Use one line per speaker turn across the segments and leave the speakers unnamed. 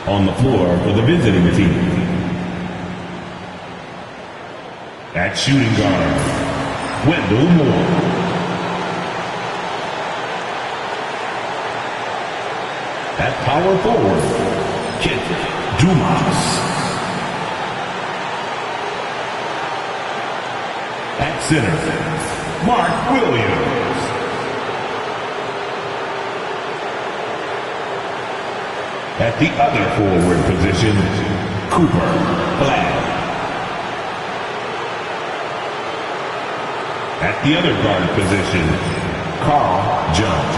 On the floor for the visiting team. At shooting guard, Wendell Moore. At power forward, Kent Dumas. At center, Mark Williams. At the other forward position, Cooper Black. At the other guard position, Carl Jones.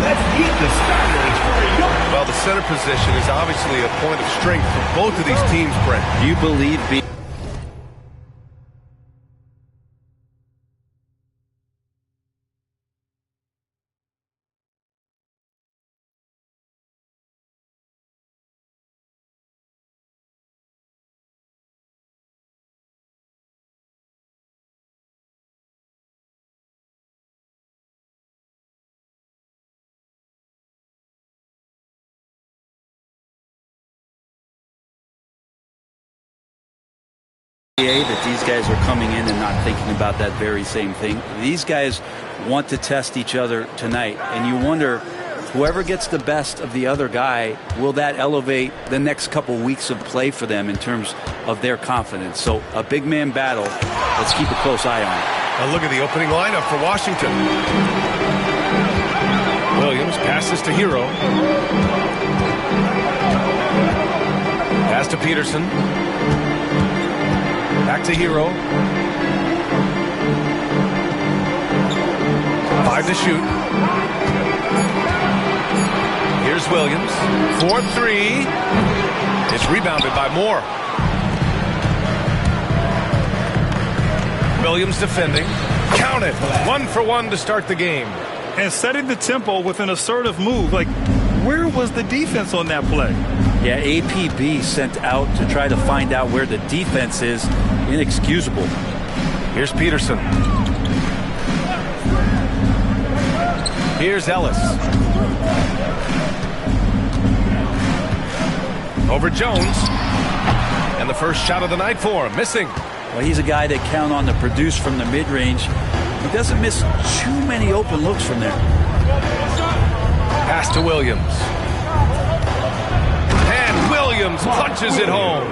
Let's get the starters for a young.
Well, the center position is obviously a point of strength for both of these teams, Brent.
Do you believe that these guys are coming in and not thinking about that very same thing? These guys want to test each other tonight, and you wonder, whoever gets the best of the other guy, will that elevate the next couple weeks of play for them in terms of their confidence? So a big man battle. Let's keep a close eye on it.
Now look at the opening lineup for Washington. Williams passes to Hero. Pass to Peterson. Back to Hero. 5 to shoot. Here's Williams. 4-3. It's rebounded by Moore. Williams defending. Count it. 1 for 1 to start the game.
And setting the tempo with an assertive move. Like, where was the defense on that play?
Yeah, APB sent out to try to find out where the defense is. Inexcusable.
Here's Peterson. Here's Ellis. Over Jones. And the first shot of the night for him. Missing.
Well, he's a guy that count on to produce from the mid-range. He doesn't miss too many open looks from there.
Pass to Williams. And Williams punches it home.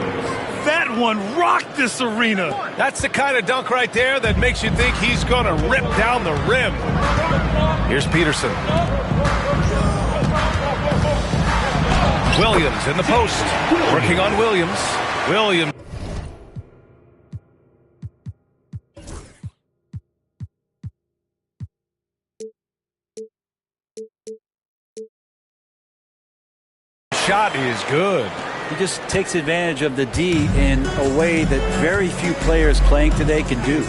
That one rocked this arena.
That's the kind of dunk right there that makes you think he's going to rip down the rim. Here's Peterson. Williams in the post. Working on Williams. Williams. Shot is good.
He just takes advantage of the D in a way that very few players playing today can do.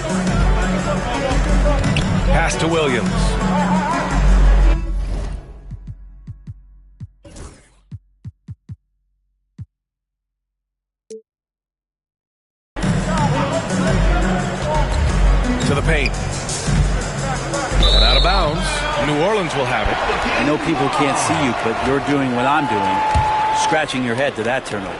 Pass to Williams. To the paint. And out of bounds. New Orleans will have it.
I know people can't see you, but you're doing what I'm doing. Scratching your head to that turnover.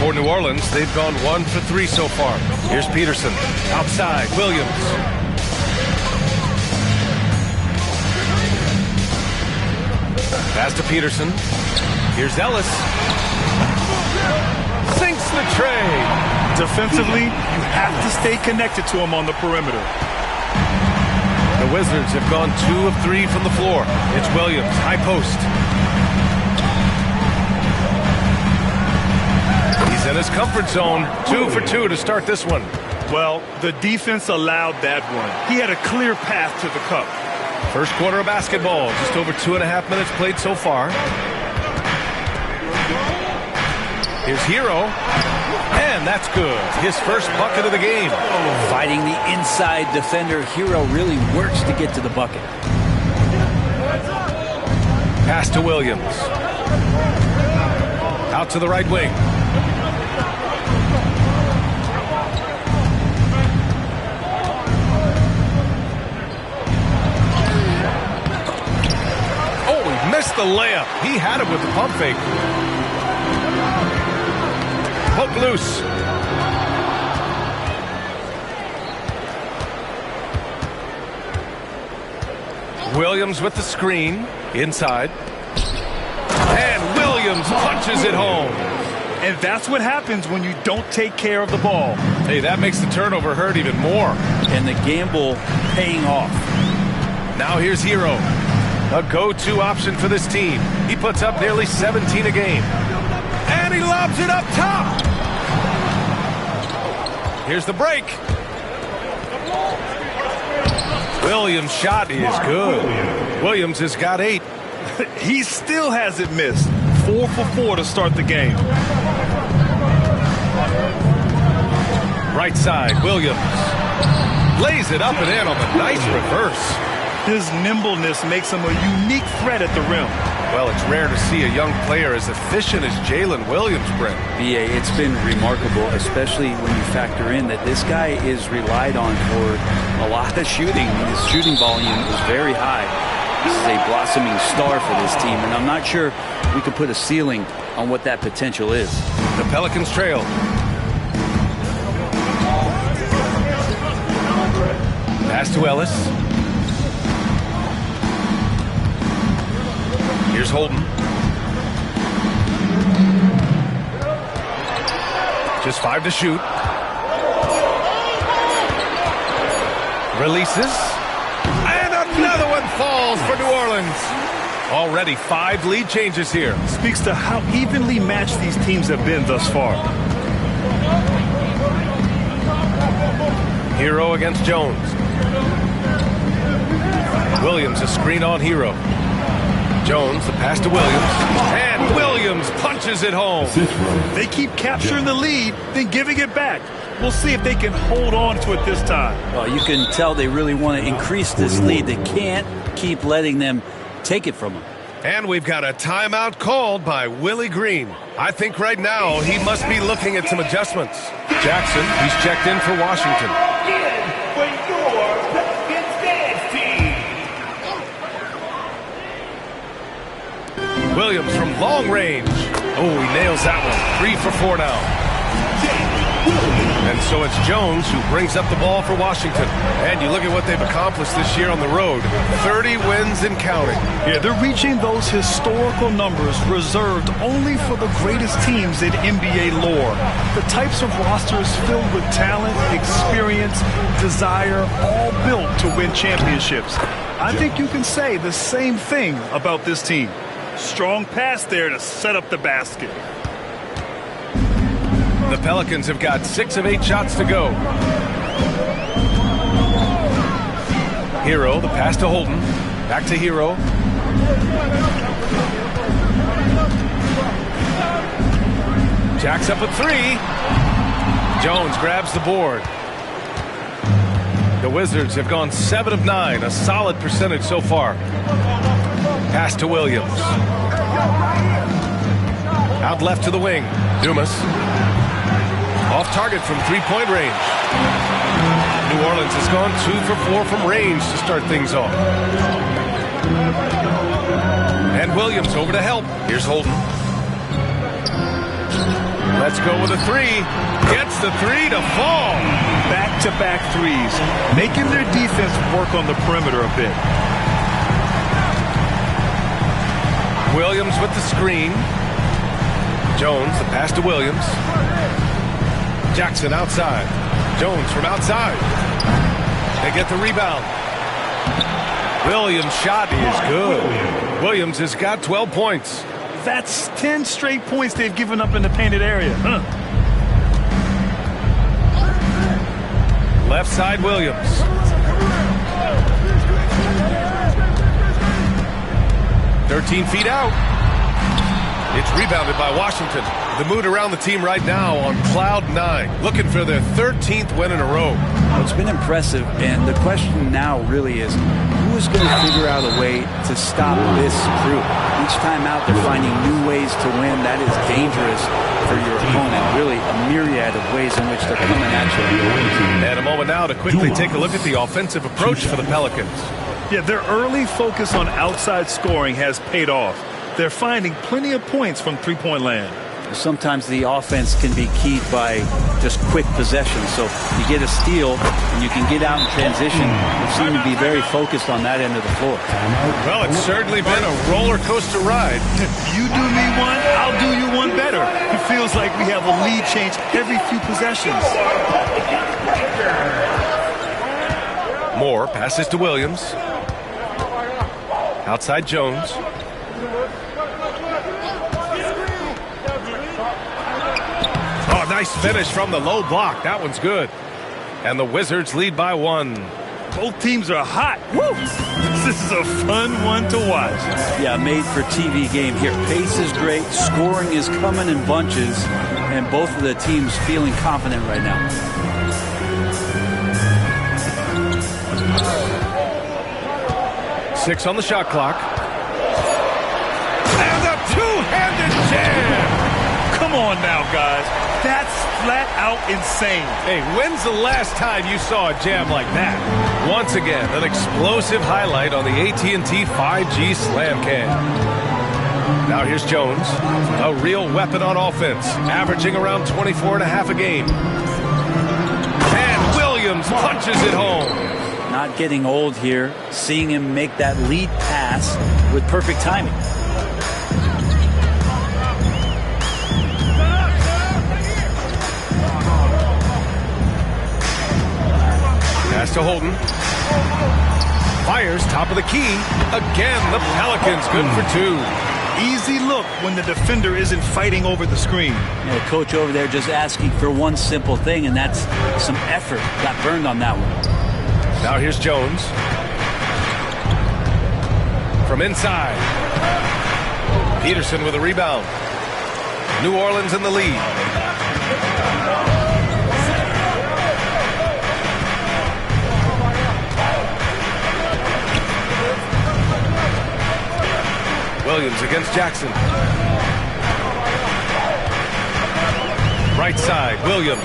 For New Orleans, they've gone 1 for 3 so far. Here's Peterson. Outside, Williams. Pass to Peterson. Here's Ellis. Sinks the tray.
Defensively, you have to stay connected to him on the perimeter.
The Wizards have gone 2 of 3 from the floor. It's Williams, high post. He's in his comfort zone. 2 for 2 to start this one.
Well, the defense allowed that one. He had a clear path to the cup.
First quarter of basketball. Just over 2.5 minutes played so far. Here's Hero. And that's good. His first bucket of the game.
Fighting the inside defender. Hero really works to get to the bucket.
Pass to Williams. Out to the right wing. Oh, layup. He had him with the pump fake. Poke loose. Williams with the screen. Inside. And Williams punches it home.
And that's what happens when you don't take care of the ball.
Hey, that makes the turnover hurt even more.
And the gamble paying off.
Now here's Hero. A go-to option for this team. He puts up nearly 17 a game. And he lobs it up top. Here's the break. Williams' shot is good. Williams has got 8.
He still hasn't missed. 4 for 4 to start the game.
Right side, Williams. Lays it up and in on the nice reverse.
His nimbleness makes him a unique threat at the rim.
Well, it's rare to see a young player as efficient as Jalen Williams, Brent.
BA, it's been remarkable, especially when you factor in that this guy is relied on for a lot of shooting. His shooting volume is very high. This is a blossoming star for this team, and I'm not sure we can put a ceiling on what that potential is.
The Pelicans trail. Pass to Ellis. Here's Holden. Just 5 to shoot. Releases. And another one falls for New Orleans. Already 5 lead changes here.
Speaks to how evenly matched these teams have been thus far.
Hero against Jones. Williams, a screen on Hero. Jones, the pass to Williams. And Williams punches it home.
They keep capturing the lead, then giving it back. We'll see if they can hold on to it this time.
Well, you can tell they really want to increase this lead. They can't keep letting them take it from them.
And we've got a timeout called by Willie Green. I think right now he must be looking at some adjustments. Jackson, he's checked in for Washington. Williams from long range. Oh, he nails that one. 3 for 4 now. And so it's Jones who brings up the ball for Washington. And you look at what they've accomplished this year on the road. 30 wins and counting.
Yeah, they're reaching those historical numbers reserved only for the greatest teams in NBA lore. The types of rosters filled with talent, experience, desire, all built to win championships. I think you can say the same thing about this team. Strong pass there to set up the basket.
The Pelicans have got 6 of 8 shots to go. Hero, the pass to Holden. Back to Hero. Jacks up a 3. Jones grabs the board. The Wizards have gone 7 of 9, a solid percentage so far. Pass to Williams. Out left to the wing. Dumas. Off target from 3-point range. New Orleans has gone 2 for 4 from range to start things off. And Williams over to help. Here's Holden. Let's go with a 3. Gets the 3 to fall.
Back-to-back threes, making their defense work on the perimeter a bit.
Williams with the screen. Jones, the pass to Williams. Jackson outside. Jones from outside. They get the rebound. Williams' shot is good. Williams has got 12 points.
That's 10 straight points they've given up in the painted area.
Left side, Williams. "13 feet out." It's rebounded by Washington. The mood around the team right now on cloud 9, looking for their 13th win in a row.
Well, it's been impressive, and the question now really is, who is going to figure out a way to stop this crew? Each time out, they're finding new ways to win. That is dangerous for your opponent. Really, a myriad of ways in which they're coming at you.
And a moment now to quickly take a look at the offensive approach for the Pelicans.
Yeah, their early focus on outside scoring has paid off. they're finding plenty of points from three-point land.
Sometimes the offense can be keyed by just quick possession. So you get a steal and you can get out in transition. They seem to be very focused on that end of the floor.
Well, it's certainly been a roller coaster ride.
You do me one, I'll do you one better. It feels like we have a lead change every few possessions.
Moore passes to Williams. Outside Jones. Oh, nice finish from the low block. That one's good. And the Wizards lead by 1.
Both teams are hot. Woo! This is a fun one to watch.
Yeah, made for TV game here. Pace is great. Scoring is coming in bunches. And both of the teams feeling confident right now.
Six on the shot clock. And a two-handed jam.
Come on now, guys. That's flat out insane.
Hey, when's the last time you saw a jam like that? Once again, an explosive highlight on the AT&T 5G Slam Cam. Now here's Jones, a real weapon on offense, averaging around 24.5 a game. And Williams punches it home.
Not getting old here, seeing him make that lead pass with perfect timing.
Pass to Holden. Fires top of the key. Again, the Pelicans good for 2.
Easy look when the defender isn't fighting over the screen.
Yeah, coach over there just asking for one simple thing, and that's some effort. Got burned on that one.
Now here's Jones. From inside. Peterson with a rebound. New Orleans in the lead. Williams against Jackson. Right side, Williams.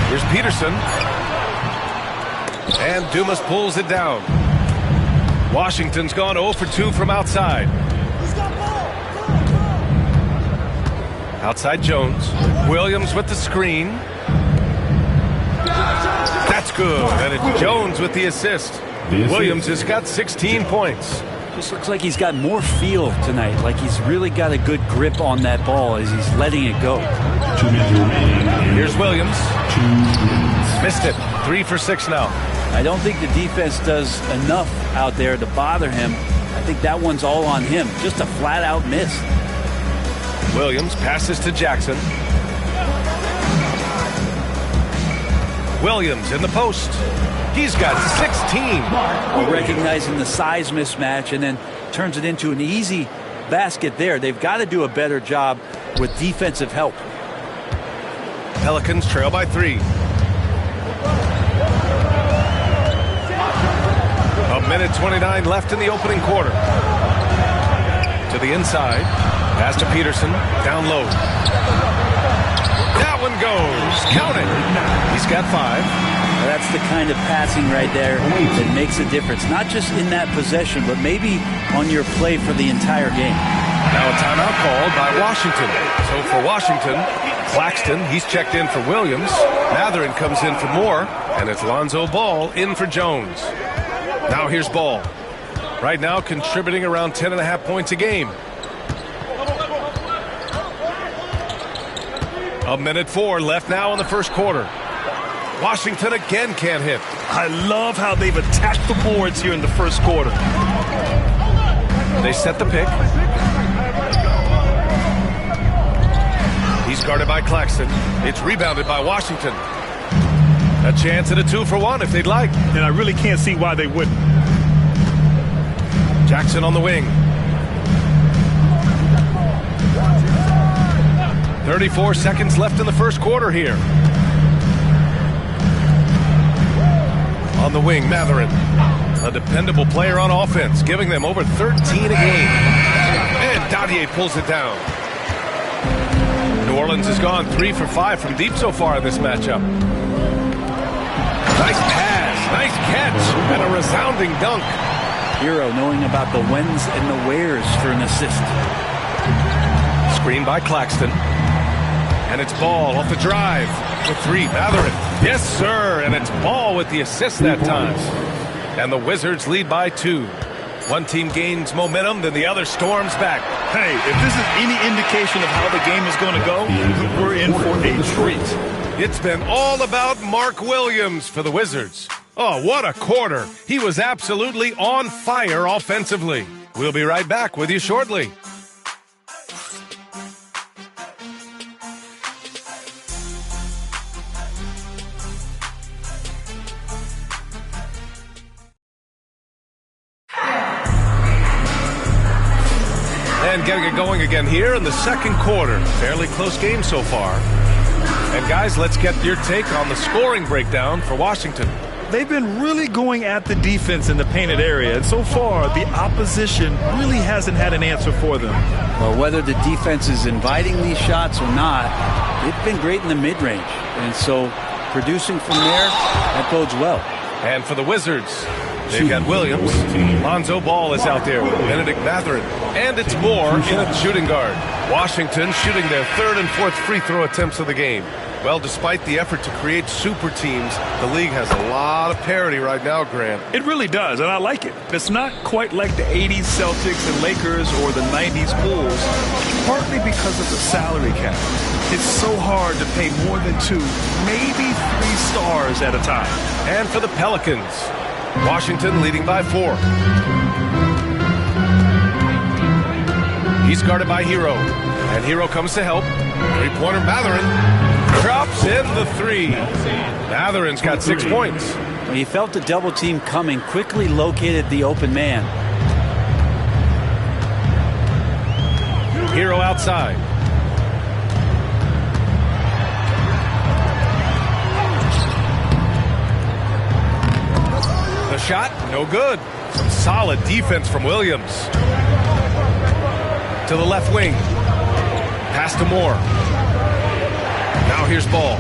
Here's Peterson. And Dumas pulls it down. Washington's gone 0 for 2 from outside. Outside Jones. Williams with the screen. That's good. And it's Jones with the assist. Williams has got 16 points.
Just looks like he's got more feel tonight, like he's really got a good grip on that ball as he's letting it go.
Here's Williams. Missed it. 3 for 6 now.
I don't think the defense does enough out there to bother him. I think that one's all on him. Just a flat-out miss.
Williams passes to Jackson. Williams in the post. He's got 16.
Recognizing the size mismatch and then turns it into an easy basket there. They've got to do a better job with defensive help.
Pelicans trail by 3. A minute 29 left in the opening quarter. To the inside. Pass to Peterson. Down low. That one goes. Count it. He's got 5.
That's the kind of passing right there that makes a difference. Not just in that possession, but maybe on your play for the entire game.
Now a timeout called by Washington. So for Washington, Claxton, he's checked in for Williams. Matherin comes in for Moore. And it's Lonzo Ball in for Jones. Now here's Ball. Right now contributing around 10.5 points a game. A minute 4 left now in the first quarter. Washington again can't hit.
I love how they've attacked the boards here in the first quarter.
They set the pick. He's guarded by Claxton. It's rebounded by Washington. A chance at a 2 for 1 if they'd like.
And I really can't see why they wouldn't.
Jackson on the wing. 34 seconds left in the first quarter here. On the wing, Matherin. A dependable player on offense, giving them over 13 a game. And Dadier pulls it down. New Orleans has gone 3 for 5 from deep so far in this matchup. Nice pass, nice catch, and a resounding dunk.
Hero knowing about the whens and the wheres for an assist.
Screen by Claxton. And it's Ball off the drive. The three, Matherin. Yes, sir. And it's Ball with the assist that time. And the Wizards lead by 2. One team gains momentum, then the other storms back.
Hey, if this is any indication of how the game is going to go, we're in for a treat.
It's been all about Mark Williams for the Wizards. Oh, what a quarter. He was absolutely on fire offensively. We'll be right back with you shortly. And getting it going again here in the second quarter. Fairly close game so far. And guys, let's get your take on the scoring breakdown for Washington.
They've been really going at the defense in the painted area, and so far the opposition really hasn't had an answer for them.
Well, whether the defense is inviting these shots or not, they've been great in the mid-range. And so producing from there, that bodes well.
And for the Wizards, they've got Williams. Lonzo Ball is out there with Benedict Matherin. And it's Moore in at shooting guard. Washington shooting their third and fourth free throw attempts of the game. Well, despite the effort to create super teams, the league has a lot of parity right now, Grant.
It really does, and I like it. It's not quite like the 80s Celtics and Lakers or the 90s Bulls, partly because of the salary cap. It's so hard to pay more than 2, maybe 3 stars at a time.
And for the Pelicans, Washington leading by 4. He's guarded by Hero, and Hero comes to help. Three-pointer Matherin drops in the 3. Matherin's got 6 points.
When he felt the double team coming, quickly located the open man.
Hero outside. The shot, no good. Some solid defense from Williams. To the left wing. Pass to Moore. Now here's Ball.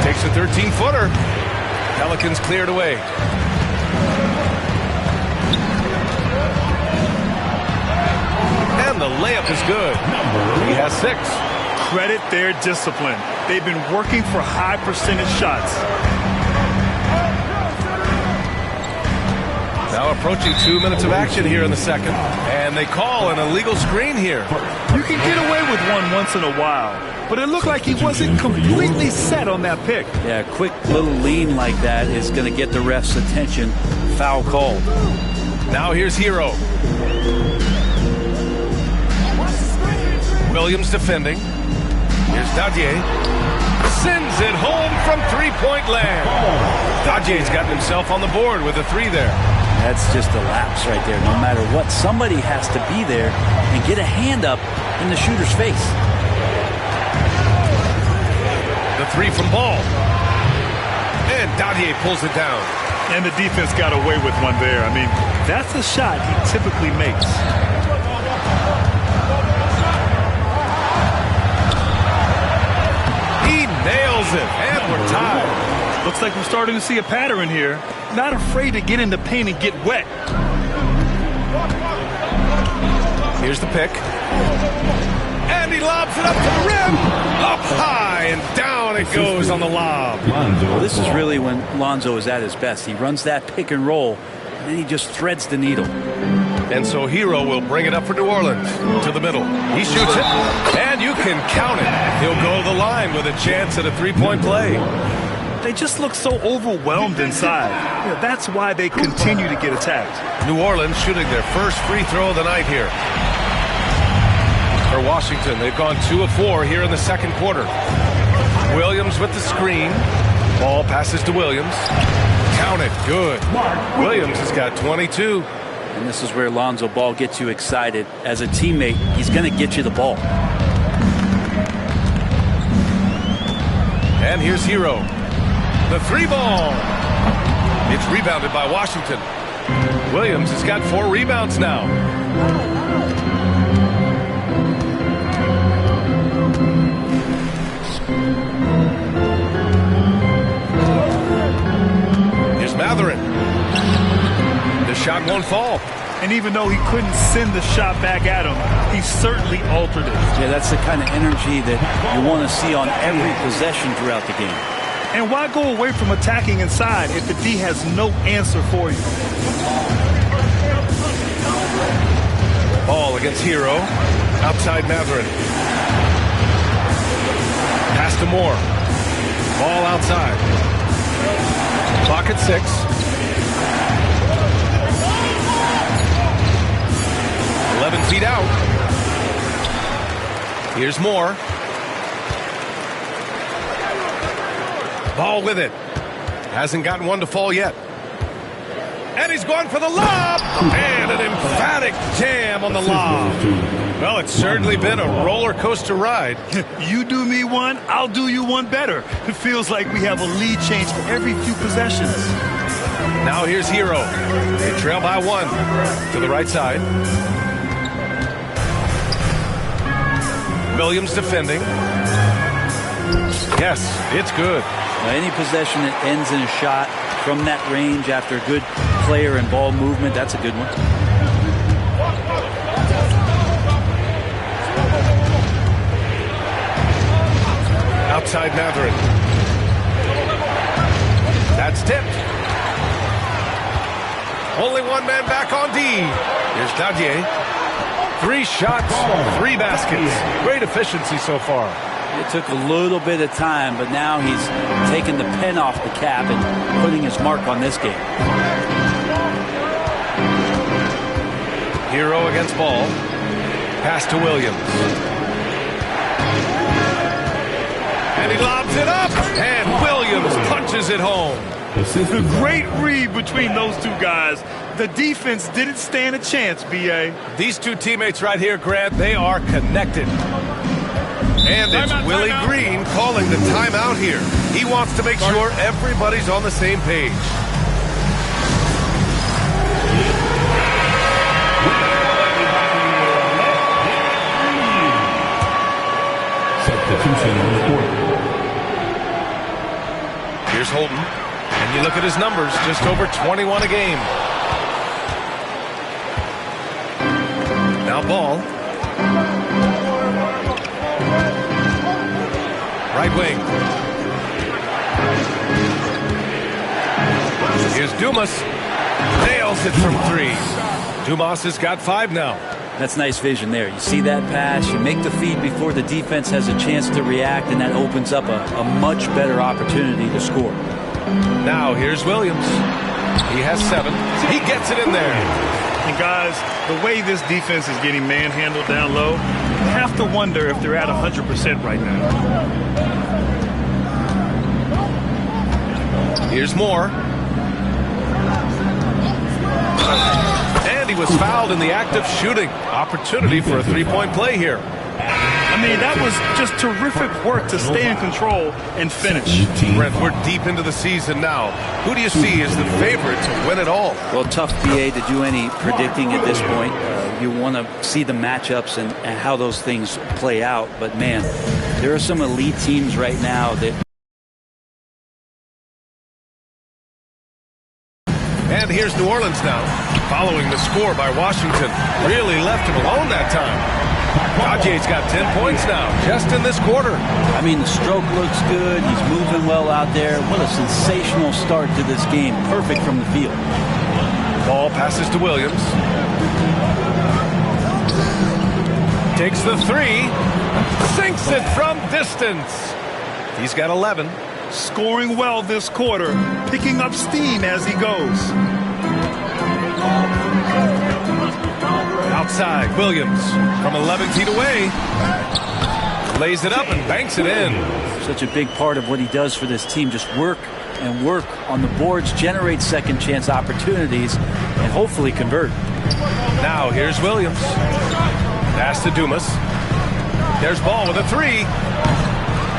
Takes a 13-footer. Pelicans cleared away. And the layup is good. He has 6.
Credit their discipline. They've been working for high percentage shots.
Now approaching 2 minutes of action here in the second. And they call an illegal screen here.
You can get away with one once in a while, but it looked like he wasn't completely set on that pick.
Yeah, a quick little lean like that is going to get the ref's attention. Foul called.
Now here's Hero. Williams defending. Here's Dadier. Sends it home from three-point land. Dadier's gotten himself on the board with a 3 there.
That's just a lapse right there. No matter what, somebody has to be there and get a hand up in the shooter's face.
The 3 from Ball. And Dadier pulls it down.
And the defense got away with one there. I mean, that's a shot he typically makes.
He nails it, and we're tied.
Looks like we're starting to see a pattern here. Not afraid to get in the paint and get wet.
Here's the pick. And he lobs it up to the rim. Up high and down it goes on the lob.
Well, this is really when Lonzo is at his best. He runs that pick and roll, and then he just threads the needle.
And so Hero will bring it up for New Orleans to the middle. He shoots it, and you can count it. He'll go to the line with a chance at a three-point play.
They just look so overwhelmed inside. Yeah, that's why they continue to get attacked.
New Orleans shooting their first free throw of the night here. For Washington, they've gone 2 of 4 here in the second quarter. Williams with the screen. Ball passes to Williams. Count it, good. Williams has got 22.
And this is where Lonzo Ball gets you excited. As a teammate, he's going to get you the ball.
And here's Hero. The 3 ball. It's rebounded by Washington. Williams has got 4 rebounds now. won't fall.
And even though he couldn't send the shot back at him, he certainly altered it.
Yeah, that's the kind of energy that you want to see on every possession throughout the game.
And why go away from attacking inside if the D has no answer for you?
Ball against Hero. Outside Matherin. Pass to Moore. Ball outside. Clock at 6. Feet out. Here's Moore. Ball with it. Hasn't gotten one to fall yet. And he's gone for the lob. And an emphatic jam on the lob. Well, it's certainly been a roller coaster ride.
You do me one, I'll do you one better. It feels like we have a lead change for every few possessions.
Now here's Hero. They trail by 1 to the right side. Williams defending. Yes, it's good.
Any possession that ends in a shot from that range after good player and ball movement, that's a good one.
Outside Matherin. That's tipped. Only one man back on D. Here's Dadier. 3 shots, 3 baskets. Great efficiency so far.
It took a little bit of time, but now he's taking the pen off the cap and putting his mark on this game.
Hero against ball. Pass to Williams. And he lobs it up. And Williams punches it home.
The great read between those two guys. The defense didn't stand a chance, B.A.
These two teammates right here, Grant, they are connected. And it's Willie Green calling the timeout here. He wants to make sure everybody's on the same page.
Substitution on the court.
Here's Holden. And you look at his numbers, just over 21 a game. Now Ball. Right wing. Here's Dumas. Nails it from 3. Dumas has got 5 now.
That's nice vision there. You see that pass, you make the feed before the defense has a chance to react, and that opens up a much better opportunity to score.
Now here's Williams. He has 7. He gets it in there.
And guys, the way this defense is getting manhandled down low, you have to wonder if they're at 100% right now.
Here's Moore. And he was fouled in the act of shooting. Opportunity for a 3-point play here.
I mean, that was just terrific work to stay in control and finish.
Brent, we're deep into the season now. Who do you see as the favorite to win it all?
Well, tough, BA, to do any predicting at this point. You want to see the matchups and how those things play out. But, man, there are some elite teams right now that...
And here's New Orleans now, following the score by Washington. Really left him alone that time. Dajie's got 10 points now, just in this quarter.
I mean, the stroke looks good. He's moving well out there. What a sensational start to this game. Perfect from the field.
Ball passes to Williams. Takes the 3. Sinks it from distance. He's got 11.
Scoring well this quarter. Picking up steam as he goes.
Outside, Williams from 11 feet away. Lays it up and banks it in.
Such a big part of what he does for this team. Just work and work on the boards, generate second chance opportunities, and hopefully convert.
Now here's Williams. Pass to Dumas. There's Ball with a 3.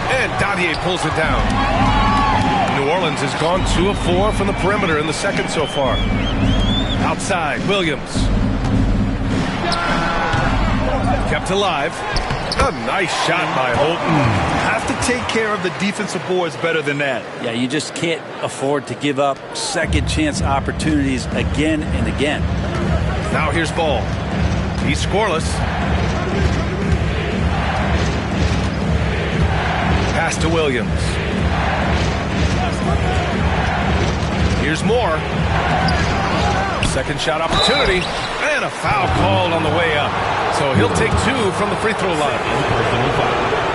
And Dadier pulls it down. New Orleans has gone 2 of 4 from the perimeter in the second so far. Outside, Williams. Kept alive. A nice shot by Holton.
Have to take care of the defensive boards better than that.
Yeah, you just can't afford to give up second chance opportunities again and again.
Now here's Ball. He's scoreless. Pass to Williams. Here's Moore. Second shot opportunity. And a foul called on the way up. So he'll take 2 from the free throw line.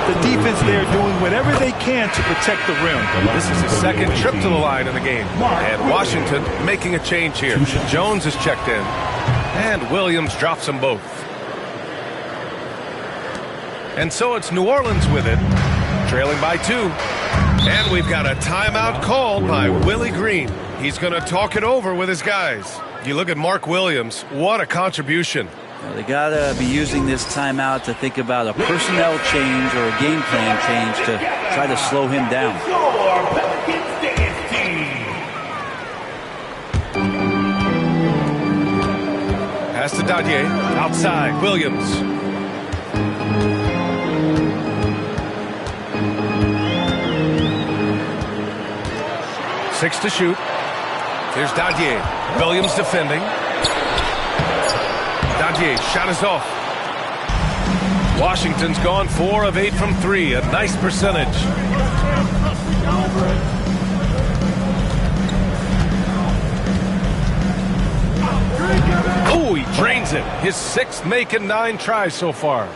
The defense there doing whatever they can to protect the rim.
This is his second trip to the line in the game. And Washington making a change here. Jones is checked in. And Williams drops them both. And so it's New Orleans with it, trailing by 2. And we've got a timeout called by Willie Green. He's going to talk it over with his guys. You look at Mark Williams, what a contribution.
Well, they got to be using this timeout to think about a personnel change or a game plan change to try to slow him down.
Pass to Dadier, outside, Williams. Six to shoot. Here's Dadier. Williams defending. Dadier, shot is off. Washington's gone 4 of 8 from 3. A nice percentage. Oh, he drains it. His 6th make in 9 tries so far.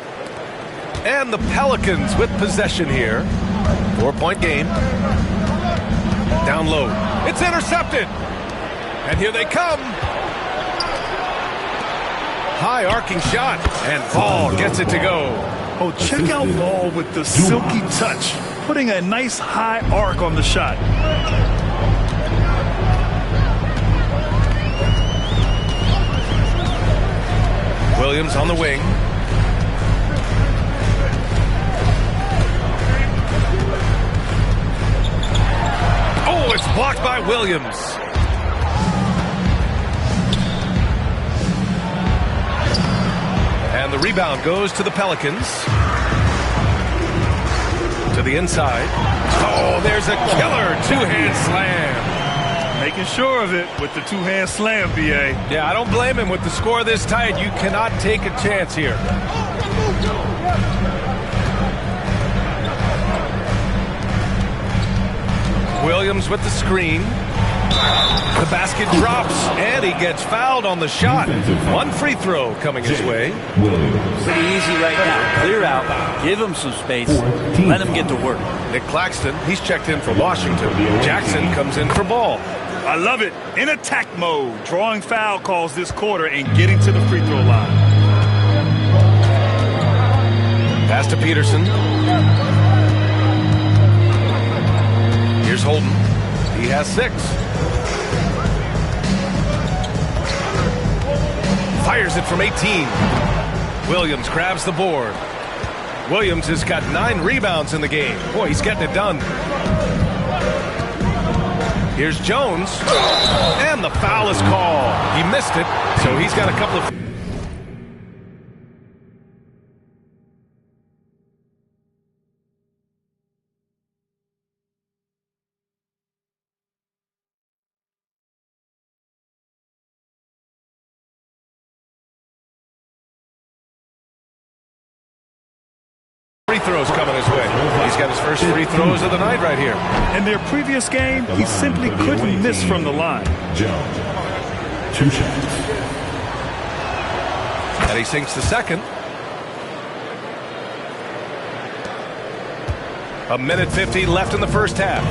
And the Pelicans with possession here. 4-point game. Down low. It's intercepted. And here they come. High arcing shot. And Ball gets it to go.
Oh, check out Ball with the silky touch. Putting a nice high arc on the shot.
Williams on the wing. Oh, it's blocked by Williams. And the rebound goes to the Pelicans. To the inside. Oh, there's a killer 2-hand slam.
Making sure of it with the 2-hand slam, B.A.
Yeah, I don't blame him with the score this tight. You cannot take a chance here. Williams with the screen. The basket drops, and he gets fouled on the shot. 1 free throw coming his way.
Pretty easy right now. Clear out, give him some space, let him get to work.
Nick Claxton, he's checked in for Washington. Jackson comes in for Ball.
I love it. In attack mode, drawing foul calls this quarter and getting to the free throw line.
Pass to Peterson. Here's Holden. He has 6. Fires it from 18. Williams grabs the board. Williams has got 9 rebounds in the game. Boy, he's getting it done. Here's Jones. And the foul is called. He missed it, so he's got a couple of... free throws coming his way. He's got his first free throws of the night right here.
In their previous game, he simply couldn't miss from the line.
Jones, 2 shots.
And he sinks the second. 1:50 left in the first half.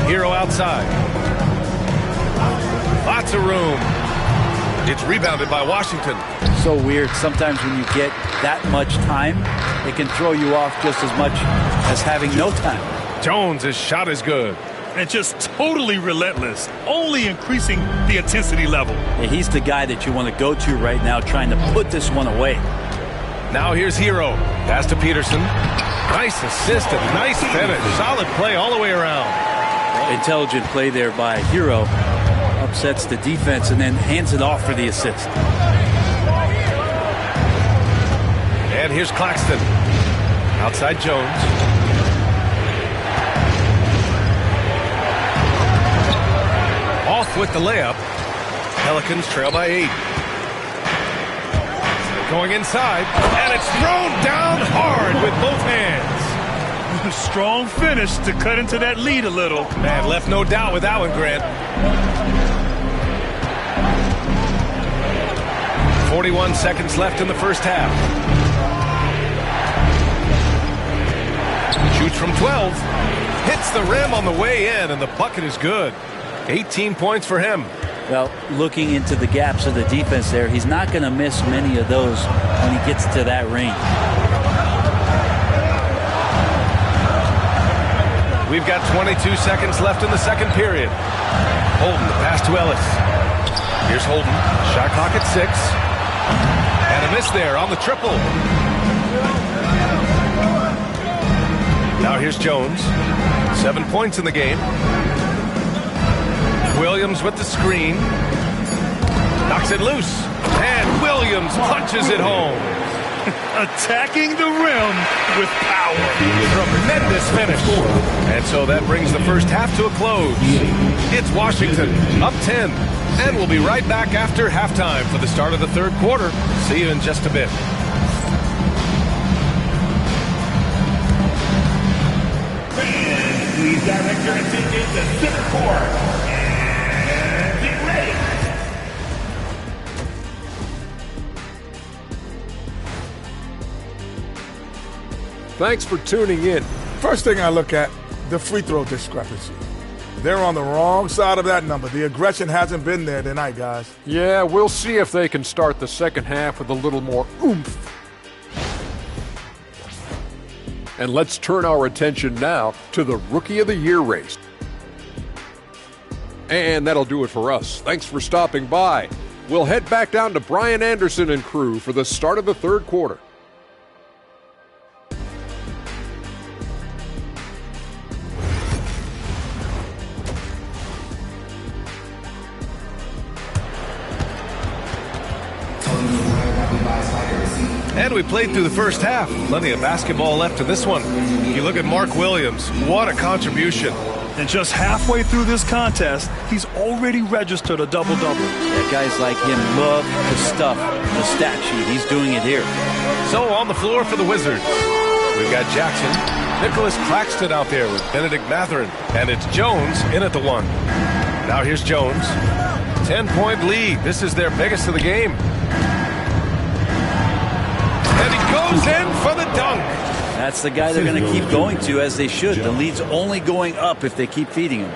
Hero outside. Lots of room. It's rebounded by Washington.
So weird. Sometimes when you get that much time, it can throw you off just as much as having no time.
Jones, his shot is good.
And just totally relentless, only increasing the intensity level.
Yeah, he's the guy that you want to go to right now, trying to put this one away.
Now here's Hero. Pass to Peterson. Nice assist and nice finish. Solid play all the way around.
Intelligent play there by Hero. Upsets the defense and then hands it off for the assist.
And here's Claxton. Outside Jones. Off with the layup. Pelicans trail by 8. Going inside, and it's thrown down hard with both hands.
Strong finish to cut into that lead a little.
Man, left no doubt with that one, Grant. 41 seconds left in the first half. Shoots from 12. Hits the rim on the way in, and the bucket is good. 18 points for him.
Well, looking into the gaps of the defense there, he's not going to miss many of those when he gets to that range.
We've got 22 seconds left in the second period. Holden, the pass to Ellis. Here's Holden. Shot clock at 6. And a miss there on the triple. Now here's Jones. 7 points in the game. Williams with the screen. Knocks it loose. And Williams punches it home.
Attacking the rim with power.
Tremendous finish. And so that brings the first half to a close. It's Washington up 10. And we'll be right back after halftime for the start of the third quarter. See you in just a bit.
Please direct your attention to center court. And get ready.
Thanks for tuning in.
First thing I look at, the free throw discrepancy. They're on the wrong side of that number. The aggression hasn't been there tonight, guys.
Yeah, we'll see if they can start the second half with a little more oomph. And let's turn our attention now to the Rookie of the Year race. And that'll do it for us. Thanks for stopping by. We'll head back down to Brian Anderson and crew for the start of the third quarter.
And we played through the first half. Plenty of basketball left in this one. You look at Mark Williams. What a contribution.
And just halfway through this contest, he's already registered a double-double.
Yeah, guys like him love to stuff the stat sheet. He's doing it here.
So on the floor for the Wizards, we've got Jackson, Nicholas Claxton out there with Benedict Mathurin, and it's Jones in at the 1. Now here's Jones. 10-point lead. This is their biggest of the game. And he goes in for the dunk.
That's the guy they're going to keep going to, as they should. The lead's only going up if they keep feeding him.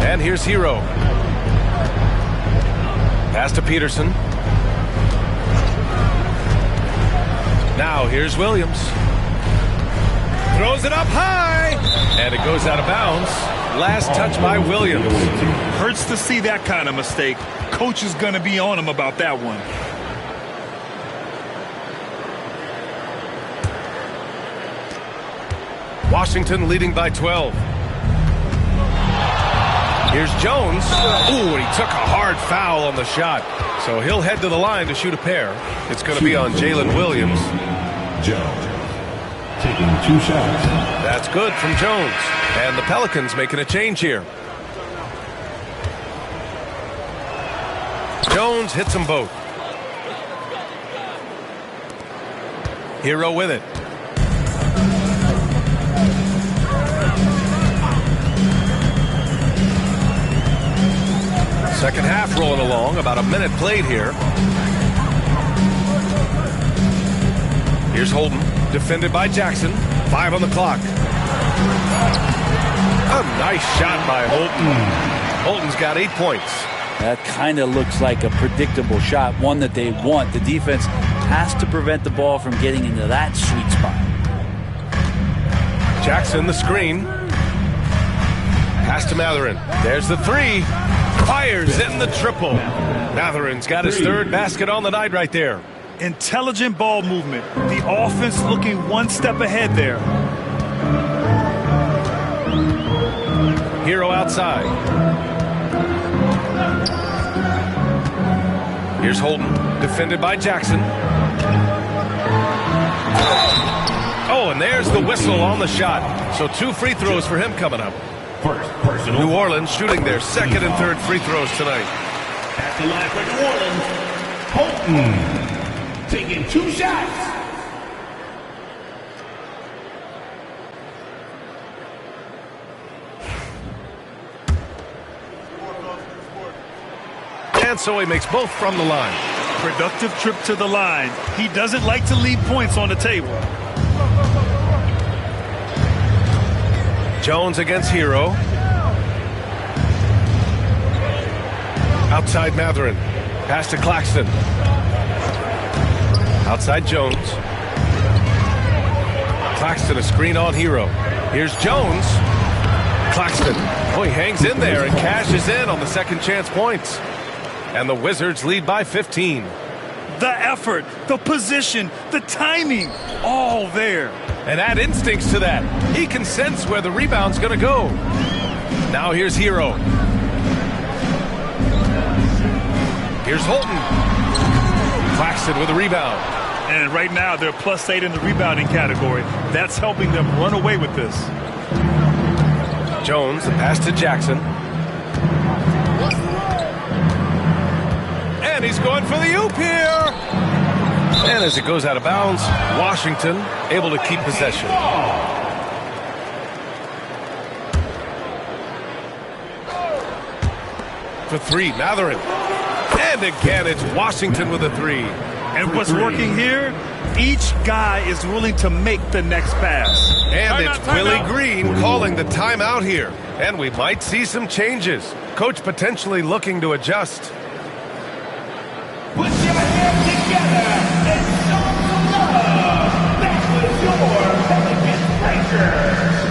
And here's Hero. Pass to Peterson. Now here's Williams. Throws it up high. And it goes out of bounds. Last touch by Williams.
Hurts to see that kind of mistake. Coach is going to be on him about that one.
Washington leading by 12. Here's Jones. Ooh, and he took a hard foul on the shot. So he'll head to the line to shoot a pair. It's going to be on Jalen Williams.
Jones taking 2 shots.
That's good from Jones. And the Pelicans making a change here. Jones hits them both. Hero with it. Second half rolling along. About a minute played here. Here's Holden. Defended by Jackson. 5 on the clock. A nice shot by Holden. Holden's got 8 points.
That kind of looks like a predictable shot, one that they want. The defense has to prevent the ball from getting into that sweet spot.
Jackson, the screen. Pass to Mathurin. There's the 3. Fires in the triple. Mathurin's got his 3rd basket on the night right there.
Intelligent ball movement. The offense looking one step ahead there.
Hero outside. Here's Here's Holden, defended by Jackson. Oh, and there's the whistle on the shot. So 2 free throws for him coming up.
First personal.
New Orleans shooting their second and third free throws tonight.
At the line for New Orleans, Holton taking 2 shots.
And so he makes both from the line.
Productive trip to the line. He doesn't like to leave points on the table.
Jones against Hero. Outside Matherin. Pass to Claxton. Outside Jones. Claxton a screen on Hero. Here's Jones. Claxton. Oh, he hangs in there and cashes in on the second chance points. And the Wizards lead by 15.
The effort, the position, the timing, all there.
And add instincts to that. He can sense where the rebound's going to go. Now here's Hero. Here's Holton. Claxton with a rebound.
And right now they're +8 in the rebounding category. That's helping them run away with this.
Jones, the pass to Jackson. And he's going for the oop here. And as it goes out of bounds, Washington able to keep possession. For 3, Matherin. And again, it's Washington with a 3.
And what's working here, each guy is willing to make the next pass.
And it's Willie Green calling the timeout here. And we might see some changes. Coach potentially looking to adjust.
Put your hands together and show some love. That was your Pelicans Breakers.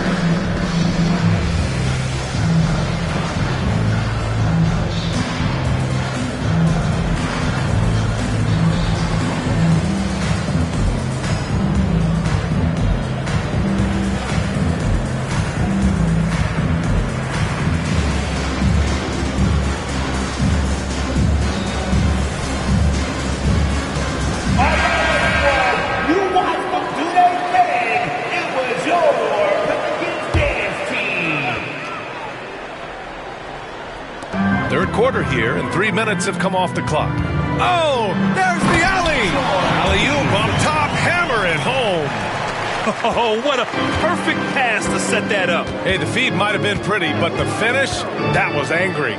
Quarter here, and 3 minutes have come off the clock. Oh, there's the alley! Alley-oop on top, hammer it home.
Oh, what a perfect pass to set that up.
Hey, the feed might have been pretty, but the finish, that was angry.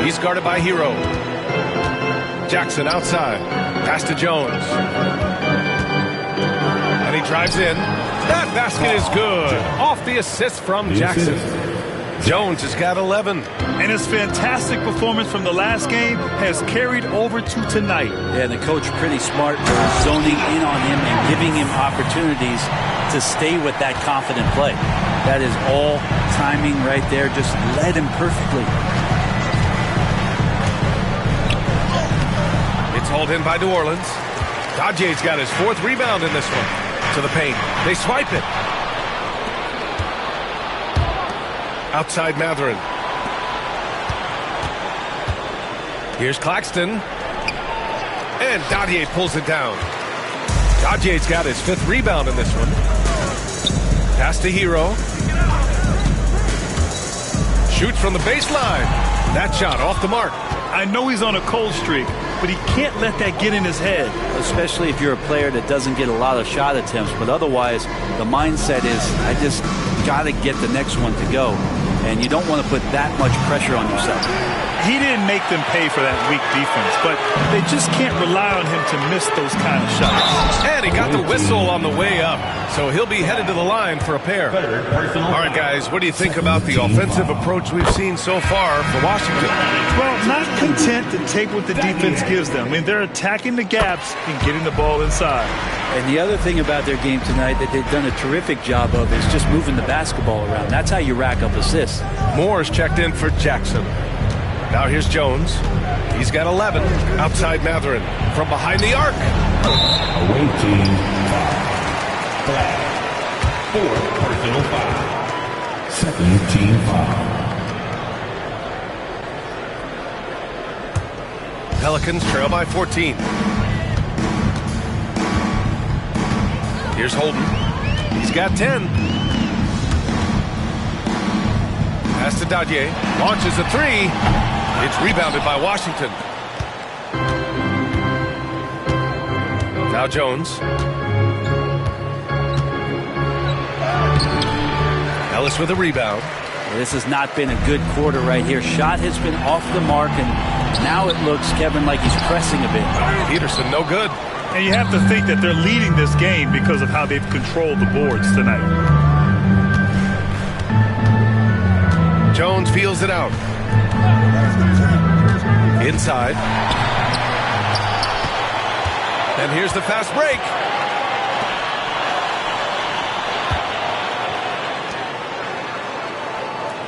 He's guarded by Hero. Jackson outside. Pass to Jones. And he drives in. That basket is good. Off the assist from Jackson. Jones has got 11.
And his fantastic performance from the last game has carried over to tonight.
Yeah, the coach pretty smart, zoning in on him and giving him opportunities to stay with that confident play. That is all timing right there. Just led him perfectly.
It's hauled in by New Orleans. Dodje's got his 4th rebound in this one. To the paint. They swipe it. Outside Matherin. Here's Claxton. And Dodje pulls it down. Dodje's got his 5th rebound in this one. Pass to Hero. Shoots from the baseline. That shot off the mark.
I know he's on a cold streak, but he can't let that get in his head.
Especially if you're a player that doesn't get a lot of shot attempts, but otherwise the mindset is, I just got to get the next one to go. And you don't want to put that much pressure on yourself.
He didn't make them pay for that weak defense, but they just can't rely on him to miss those kind of shots.
And he got the whistle on the way up, so he'll be headed to the line for a pair. All right, guys, what do you think about the offensive approach we've seen so far for Washington?
Well, not content to take what the defense gives them. I mean, they're attacking the gaps and getting the ball inside.
And the other thing about their game tonight that they've done a terrific job of is just moving the basketball around. That's how you rack up assists.
Moore's checked in for Jackson. Now here's Jones. He's got 11. Outside Matherin. From behind the arc.
Away team. Flag. 4th personal foul. 2nd team foul.
Pelicans trail by 14. Here's Holden. He's got 10. Pass to Dadier. Launches a three. It's rebounded by Washington. Now Jones. Ellis with a rebound.
This has not been a good quarter right here. Shot has been off the mark, and now it looks, Kevin, like he's pressing a bit.
Peterson, no good.
And you have to think that they're leading this game because of how they've controlled the boards tonight.
Jones feels it out. Inside. And here's the fast break.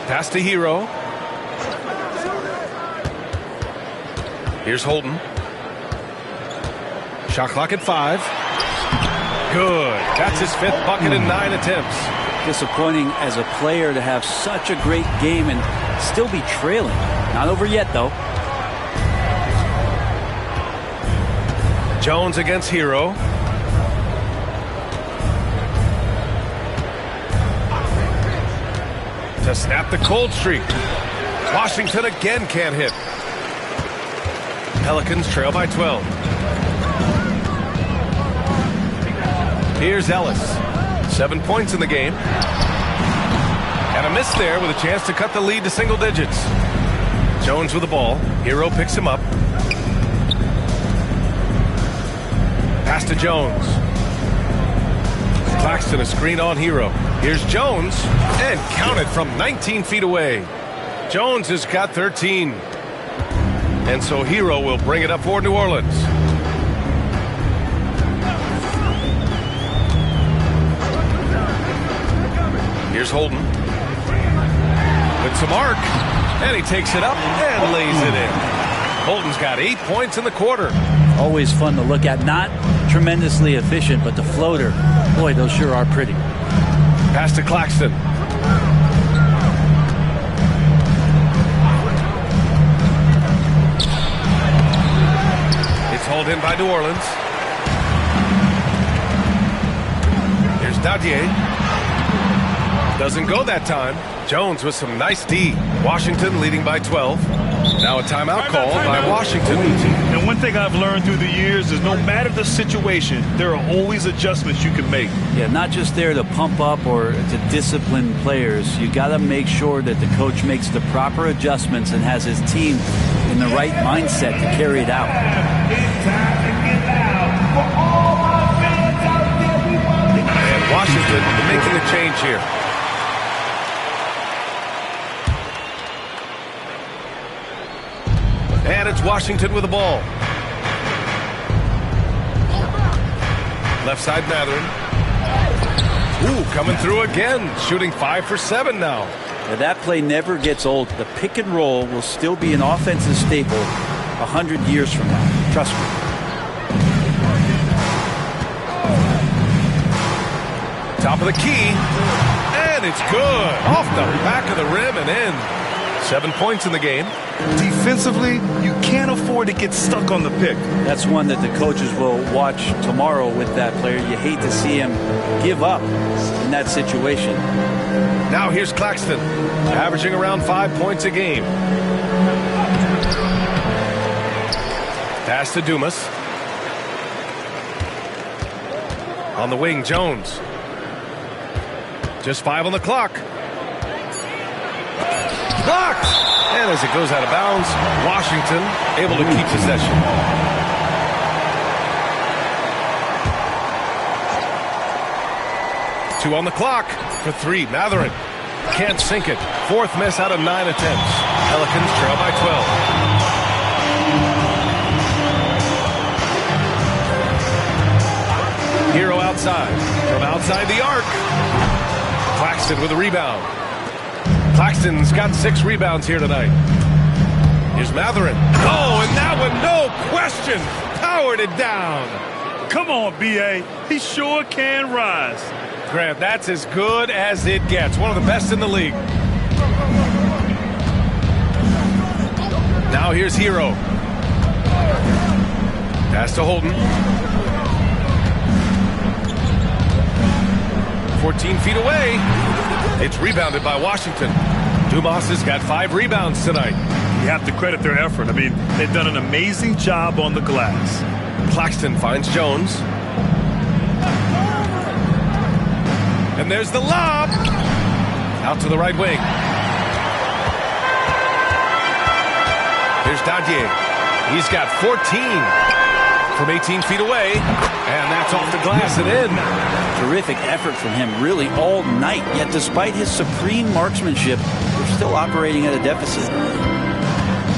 Pass to Hero. Here's Holden. Shot clock at 5. Good. That's his 5th bucket in 9 attempts.
Disappointing as a player to have such a great game and still be trailing. Not over yet, though.
Jones against Hero. To snap the cold streak. Washington again can't hit. Pelicans trail by 12. Here's Ellis. 7 points in the game. And a miss there with a chance to cut the lead to single digits. Jones with the ball. Hero picks him up. Pass to Jones. Claxton a screen on Hero. Here's Jones, and counted from 19 feet away. Jones has got 13. And so Hero will bring it up for New Orleans. Here's Holden. With some arc, and he takes it up and lays it in. Holden's got 8 points in the quarter.
Always fun to look at. Not tremendously efficient, but the floater, boy, those sure are pretty.
Pass to Claxton. It's hauled in by New Orleans. Here's Dadier. Doesn't go that time. Jones with some nice D. Washington leading by 12. Now a timeout called by Washington.
And one thing I've learned through the years is no matter the situation, there are always adjustments you can make.
Yeah, not just there to pump up or to discipline players. You got to make sure that the coach makes the proper adjustments and has his team in the right mindset to carry it out.
And Washington making a change here. And it's Washington with the ball. Left side Matherin. Ooh, coming through again. Shooting 5 for 7 now.
Now that play never gets old. The pick and roll will still be an offensive staple 100 years from now. Trust me.
Top of the key. And it's good. Off the back of the rim and in. 7 points in the game.
Defensively, you can't afford to get stuck on the pick.
That's one that the coaches will watch tomorrow with that player. You hate to see him give up in that situation.
Now here's Claxton, averaging around 5 points a game. Pass to Dumas. On the wing, Jones. Just 5 on the clock. Blocked! And as it goes out of bounds, Washington able to keep possession. Two on the clock for 3. Matherin can't sink it. 4th miss out of 9 attempts. Pelicans trail by 12. Hero outside. From outside the arc. Claxton with a rebound. Claxton's got 6 rebounds here tonight. Here's Matherin. Oh, and that one, no question, powered it down.
Come on, B.A. He sure can rise.
Grant, that's as good as it gets. One of the best in the league. Now here's Hero. Pass to Holden. 14 feet away. It's rebounded by Washington. Dumas has got 5 rebounds tonight.
You have to credit their effort. I mean, they've done an amazing job on the glass.
Claxton finds Jones. And there's the lob. Out to the right wing. Here's Dadier. He's got 14 from 18 feet away. And that's off the glass and in.
Terrific effort from him really all night. Yet despite his supreme marksmanship, they're still operating at a deficit.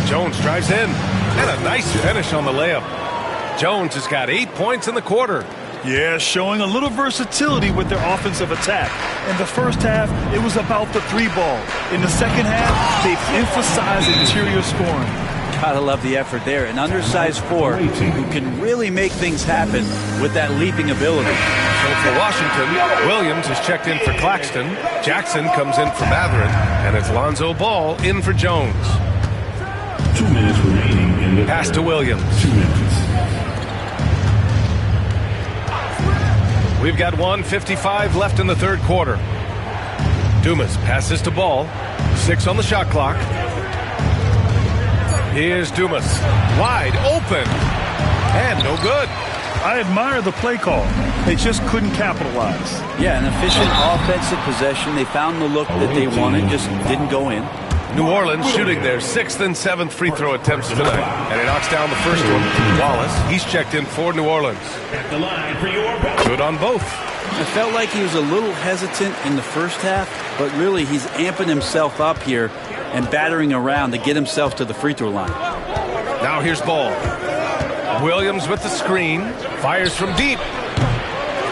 Jones drives in. And a nice finish on the layup. Jones has got 8 points in the quarter.
Yeah, showing a little versatility with their offensive attack. In the first half, it was about the 3-ball. In the second half, they've emphasized interior scoring.
Gotta love the effort there. An undersized 4 who can really make things happen with that leaping ability.
So for Washington, Williams is checked in for Claxton. Jackson comes in for Matherin. And it's Lonzo Ball in for Jones.
2 minutes remaining in the
Pass to Williams.
2 minutes.
We've got 1:55 left in the third quarter. Dumas passes to Ball. 6 on the shot clock. Here's Dumas. Wide open. And no good.
I admire the play call. They just couldn't capitalize.
Yeah, an efficient offensive possession. They found the look that they wanted, just didn't go in.
New Orleans shooting their 6th and 7th free throw attempts tonight. And he knocks down the first one. Wallace, he's checked in for New Orleans.
At the line for your
Good on both.
I felt like he was a little hesitant in the first half, but really he's amping himself up here and battering around to get himself to the free throw line.
Now here's Ball. Williams with the screen. Fires from deep.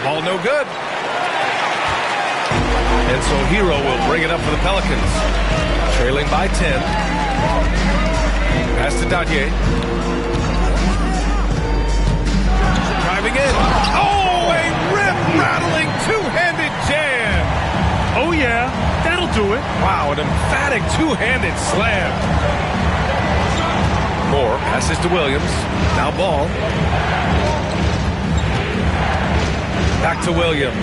Ball no good. And so Hero will bring it up for the Pelicans. Trailing by 10. Pass to Dadier. Driving in. Oh, a rip-rattling two-handed jam.
Oh, yeah, that'll do it.
Wow, an emphatic two-handed slam. Moore passes to Williams. Now Ball. Back to Williams.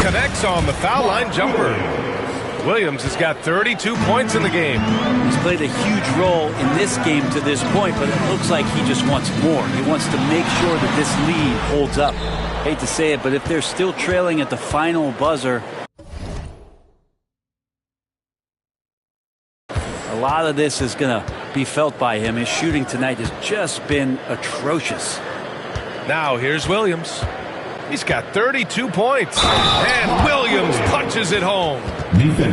Connects on the foul line jumper. Williams has got 32 points in the game.
He's played a huge role in this game to this point, but it looks like he just wants more. He wants to make sure that this lead holds up. Hate to say it, but if they're still trailing at the final buzzer, a lot of this is going to be felt by him. His shooting tonight has just been atrocious.
Now here's Williams. He's got 32 points. And Williams punches it home.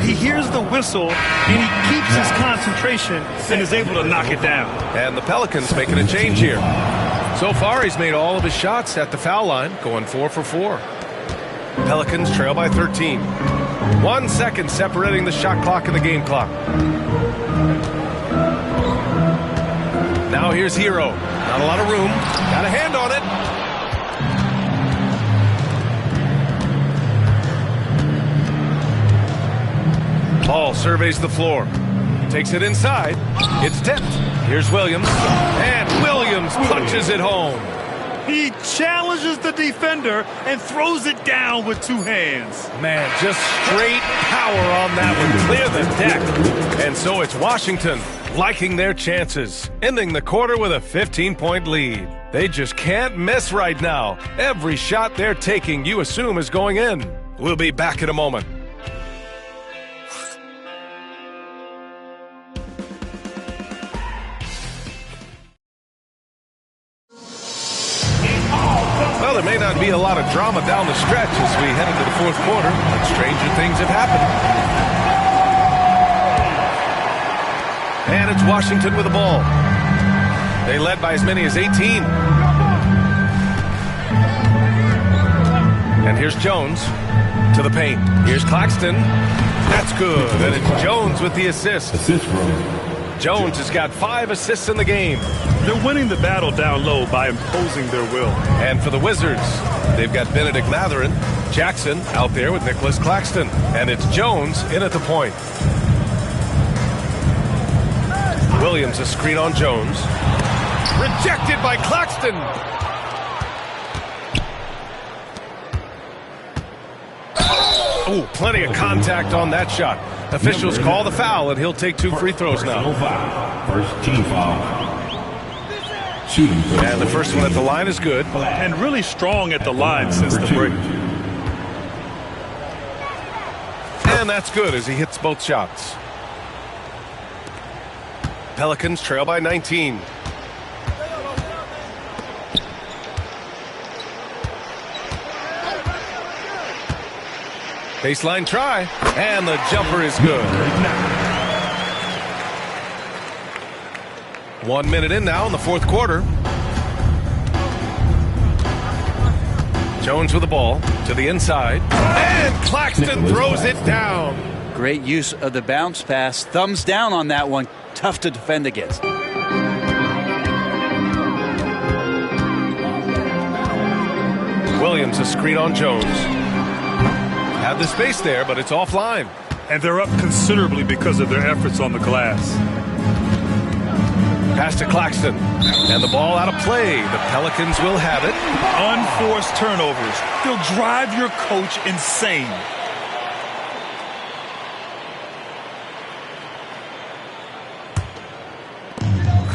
He hears the whistle, and he keeps his concentration and is able to knock it down.
And the Pelicans making a change here. So far, he's made all of his shots at the foul line, going 4 for 4. Pelicans trail by 13. 1 second separating the shot clock and the game clock. Now here's Hero. Not a lot of room. Got a hand on it. Ball surveys the floor. Takes it inside. It's tipped. Here's Williams. And Williams punches it home.
He challenges the defender and throws it down with 2 hands.
Man, just straight power on that one. Clear the deck. And so it's Washington liking their chances, ending the quarter with a 15-point lead. They just can't miss right now. Every shot they're taking, you assume, is going in. We'll be back in a moment. Well, there may not be a lot of drama down the stretch as we head into the fourth quarter, but stranger things have happened. And it's Washington with the ball. They led by as many as 18. And here's Jones to the paint. Here's Claxton. That's good. And it's Jones with the assist. Jones has got 5 assists in the game.
They're winning the battle down low by imposing their will.
And for the Wizards, they've got Benedict Matherin, Jackson out there with Nicholas Claxton. And it's Jones in at the point. Williams a screen on Jones. Rejected by Claxton. Oh, plenty of contact on that shot. Officials call the foul, and he'll take 2 free throws now.
First team foul.
And the first one at the line is good.
And really strong at the line since the break.
And that's good as he hits both shots. Pelicans trail by 19. Baseline try, and the jumper is good. 1 minute in now in the fourth quarter. Jones with the ball to the inside, and Claxton throws it down.
Great use of the bounce pass. Thumbs down on that one. Tough to defend against.
Williams a screen on Jones. Had the space there, but it's offline.
And they're up considerably because of their efforts on the glass.
Pass to Claxton. And the ball out of play. The Pelicans will have it.
Unforced turnovers. They'll drive your coach insane.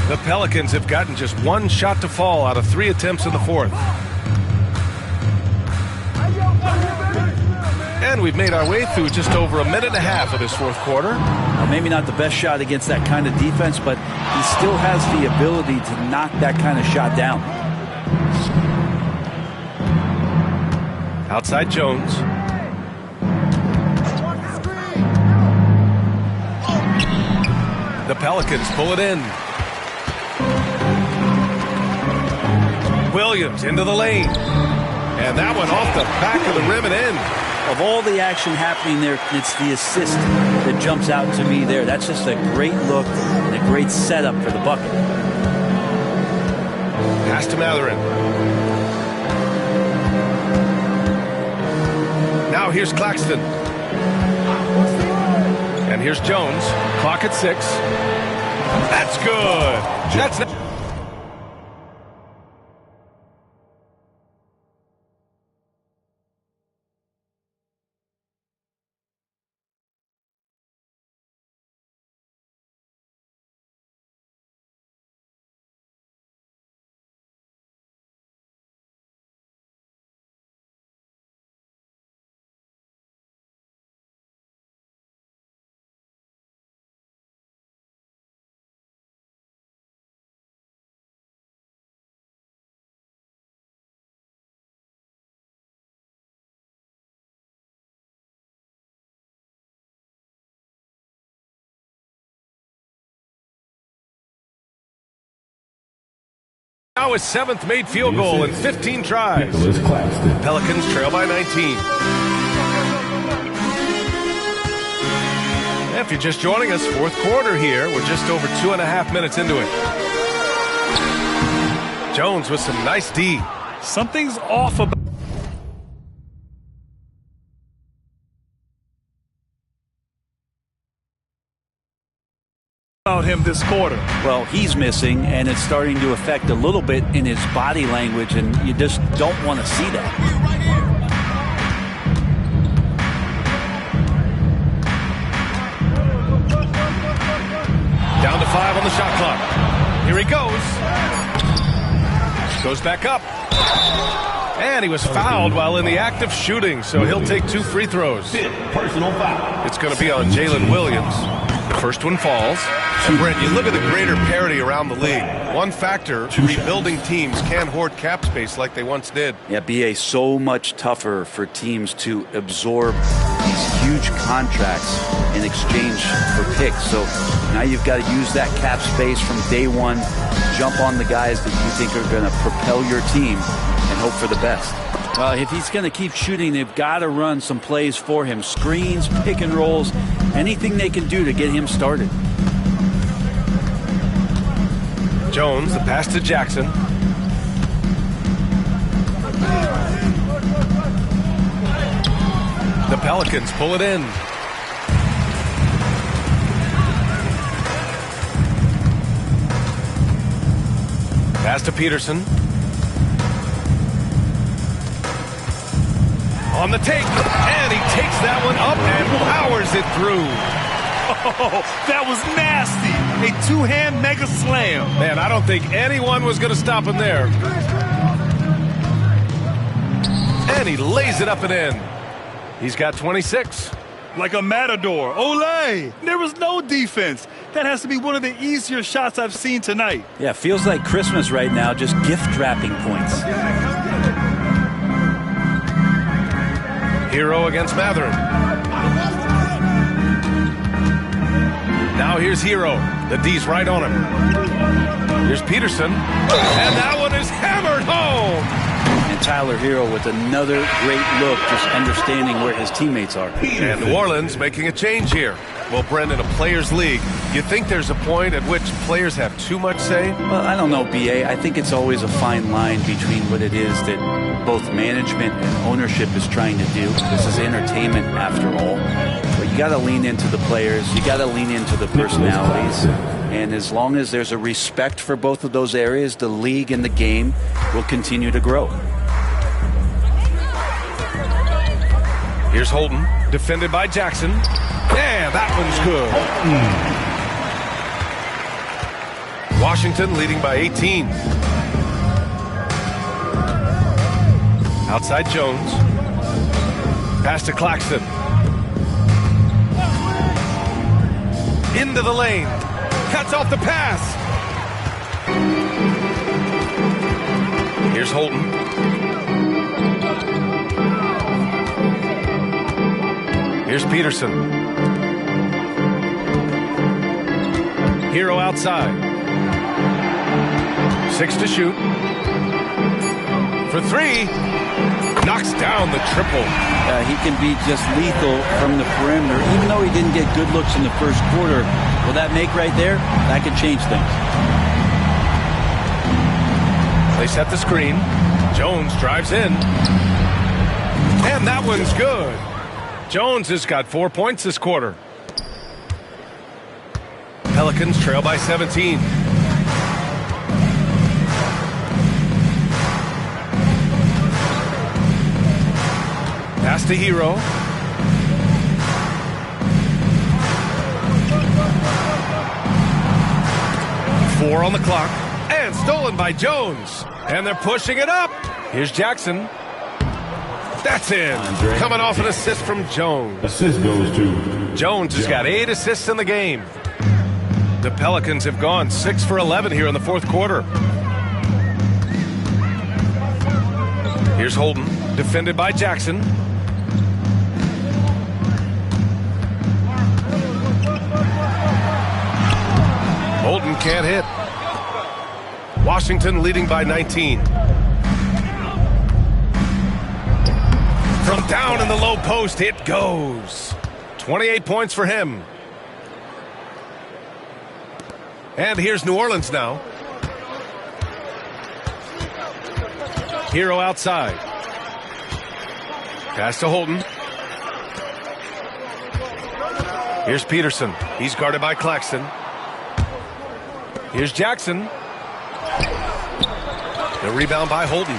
The Pelicans have gotten just 1 shot to fall out of 3 attempts in the fourth. And we've made our way through just over 1.5 minutes of this fourth quarter.
Well, maybe not the best shot against that kind of defense, but he still has the ability to knock that kind of shot down.
Outside Jones. The Pelicans pull it in. Williams into the lane. And that one off the back of the rim and in.
Of all the action happening there, it's the assist that jumps out to me there. That's just a great look and a great setup for the bucket.
Pass to Matherin. Now here's Claxton. And here's Jones. Clock at 6. That's good. That's not. Now his 7th made field goal in 15 tries. Pelicans trail by 19. If you're just joining us, fourth quarter here. We're just over 2.5 minutes into it. Jones with some nice D.
Something's off about him this quarter.
Well, he's missing, and it's starting to affect a little bit in his body language, and you just don't want to see that.
Down to 5 on the shot clock. Here he goes. Goes back up. And he was fouled while in the act of shooting, so he'll take 2 free throws.
Personal foul.
It's going to be on Jalen Williams. The first one falls. And Brent, you look at the greater parity around the league. One factor, rebuilding teams can't hoard cap space like they once did.
Yeah, BA, so much tougher for teams to absorb these huge contracts in exchange for picks. So now you've got to use that cap space from day one, jump on the guys that you think are going to propel your team, and hope for the best. Well, if he's going to keep shooting, they've got to run some plays for him. Screens, pick and rolls, anything they can do to get him started.
Jones, the pass to Jackson. The Pelicans pull it in. Pass to Peterson. On the take, and he takes that one up and powers it through.
Oh, that was nasty. A two-hand mega slam.
Man, I don't think anyone was going to stop him there. And he lays it up and in. He's got 26.
Like a matador. Olay! There was no defense. That has to be one of the easier shots I've seen tonight.
Yeah, feels like Christmas right now, just gift wrapping points.
Hero against Matherin. Now here's Hero. The D's right on him. Here's Peterson. And that one is hammered home.
And Tyler Hero with another great look, just understanding where his teammates are.
And New Orleans making a change here. Well, Brent, in a players' league, you think there's a point at which players have too much say?
Well, I don't know, B.A. I think it's always a fine line between what it is that both management and ownership is trying to do. This is entertainment after all. But you got to lean into the players. You got to lean into the personalities. And as long as there's a respect for both of those areas, the league and the game will continue to grow.
Here's Holton, defended by Jackson. Yeah, that one's good. Washington leading by 18. Outside Jones. Pass to Claxton. Into the lane. Cuts off the pass. Here's Holton. Here's Peterson. Hero outside. 6 to shoot. For 3. Knocks down the triple.
He can be just lethal from the perimeter. Even though he didn't get good looks in the first quarter, will that make right there? That could change things.
They set the screen. Jones drives in. And that one's good. Jones has got 4 points this quarter. Pelicans trail by 17. Pass to Hero. Four on the clock. And stolen by Jones. And they're pushing it up. Here's Jackson. That's in. Coming off an assist from Jones.
Assist goes to
Jones has got 8 assists in the game. The Pelicans have gone 6 for 11 here in the fourth quarter. Here's Holton, defended by Jackson. Holton can't hit. Washington leading by 19. From down in the low post, it goes. 28 points for him. And here's New Orleans now. Hero outside. Pass to Holton. Here's Peterson. He's guarded by Claxton. Here's Jackson. The rebound by Holton.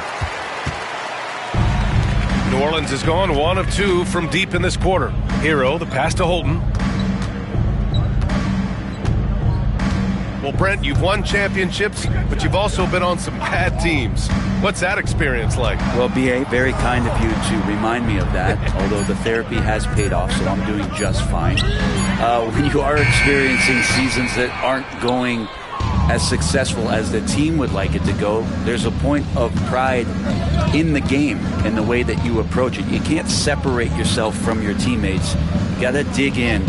New Orleans has gone 1 of 2 from deep in this quarter. Hero, the pass to Holton. Well, Brent, you've won championships, but you've also been on some bad teams. What's that experience like?
Well, B.A., very kind of you to remind me of that, although the therapy has paid off, so I'm doing just fine. When you are experiencing seasons that aren't going as successful as the team would like it to go, there's a point of pride in the game and the way that you approach it. You can't separate yourself from your teammates. You got to dig in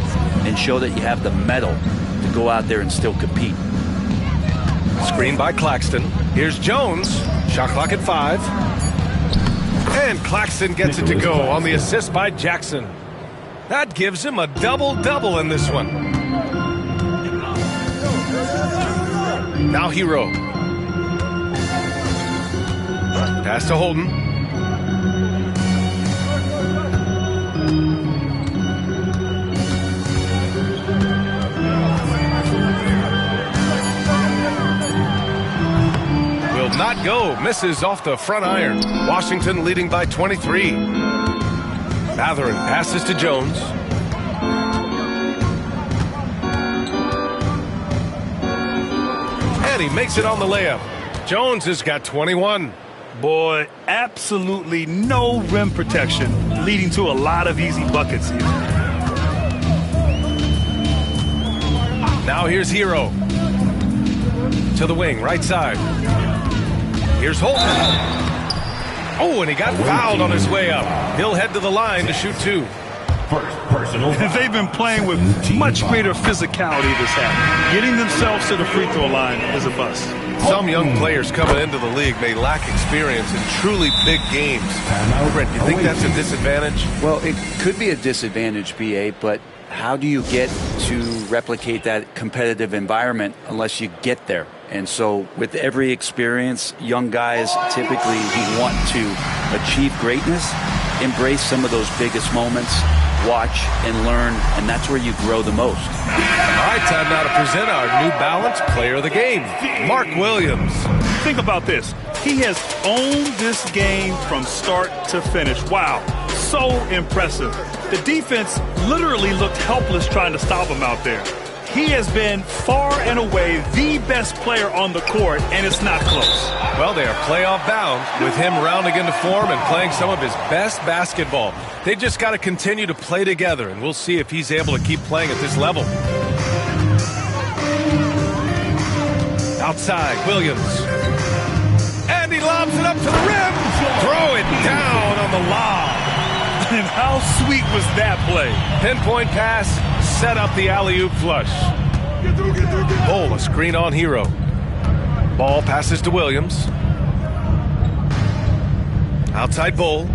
and show that you have the mettle to go out there and still compete.
Screen by Claxton. Here's Jones. Shot clock at 5. And Claxton gets it to go on the assist by Jackson. That gives him a double-double in this one. Now Hero. Pass to Holton. go. Misses off the front iron. Washington leading by 23. Mathurin passes to Jones. And he makes it on the layup. Jones has got 21.
Boy, absolutely no rim protection, leading to a lot of easy buckets here.
Now here's Hero. To the wing, right side. Here's Holton. Oh, and he got fouled on his way up. He'll head to the line to shoot 2.
First personal.
They've been playing with much greater physicality this half. Getting themselves to the free throw line is a bust.
Some young players coming into the league may lack experience in truly big games. Brent, you think that's a disadvantage?
Well, it could be a disadvantage, BA, but how do you get to replicate that competitive environment unless you get there? And so with every experience, young guys typically who want to achieve greatness, embrace some of those biggest moments, watch and learn, and that's where you grow the most.
All right, time now to present our New Balance Player of the Game, Mark Williams.
Think about this. He has owned this game from start to finish. Wow, so impressive. The defense literally looked helpless trying to stop him out there. He has been far and away the best player on the court, and it's not close.
Well, they are playoff bound with him rounding into form and playing some of his best basketball. They just got to continue to play together, and we'll see if he's able to keep playing at this level. Outside, Williams. And he lobs it up to the rim. Throw it down on the lob.
And how sweet was that play?
Pinpoint pass, set up the alley-oop flush. Bol, a screen on Hero. Ball passes to Williams. Outside Bol.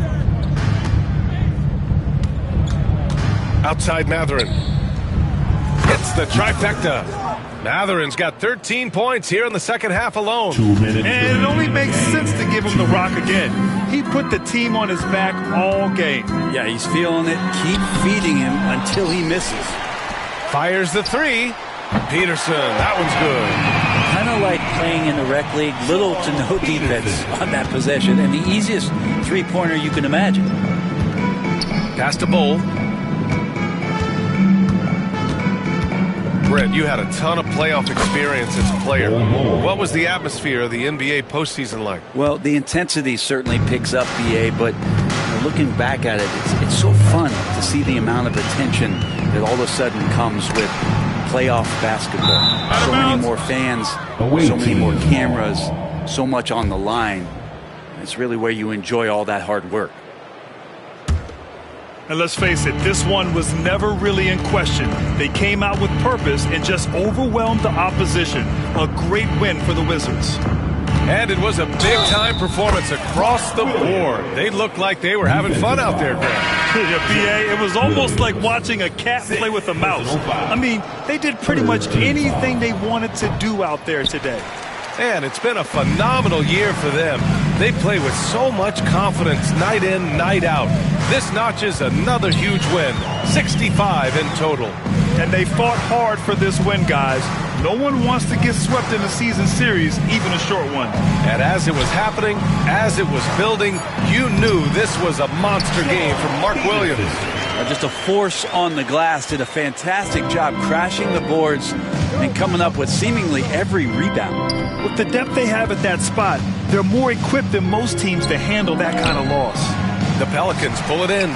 Outside Mathurin. Hits the trifecta. Mathurin's got 13 points here in the second half alone.
2 minutes.
And it only makes sense to give him the rock again. He put the team on his back all game.
Yeah, he's feeling it. Keep feeding him until he misses.
Fires the 3. Peterson, that one's good.
Kind of like playing in the rec league, little to no defense on that possession, and the easiest three-pointer you can imagine.
Pass to Bol. Brett, you had a ton of playoff experience as a player. What was the atmosphere of the NBA postseason like?
Well, the intensity certainly picks up, BA, but looking back at it, it's so fun to see the amount of attention that all of a sudden comes with playoff basketball. So many more fans, so many more cameras, so much on the line. It's really where you enjoy all that hard work.
And let's face it, this one was never really in question. They came out with purpose and just overwhelmed the opposition. A great win for the Wizards.
And it was a big-time performance across the board. They looked like they were having fun out there, Grant.
Yeah, BA, it was almost like watching a cat play with a mouse. I mean, they did pretty much anything they wanted to do out there today.
And it's been a phenomenal year for them. They play with so much confidence night in, night out. This notches another huge win, 65 in total.
And they fought hard for this win, guys. No one wants to get swept in a season series, even a short one.
And as it was happening, as it was building, you knew this was a monster game from Mark Williams.
Just a force on the glass, did a fantastic job crashing the boards and coming up with seemingly every rebound.
With the depth they have at that spot, they're more equipped than most teams to handle that kind of loss.
The Pelicans pull it in.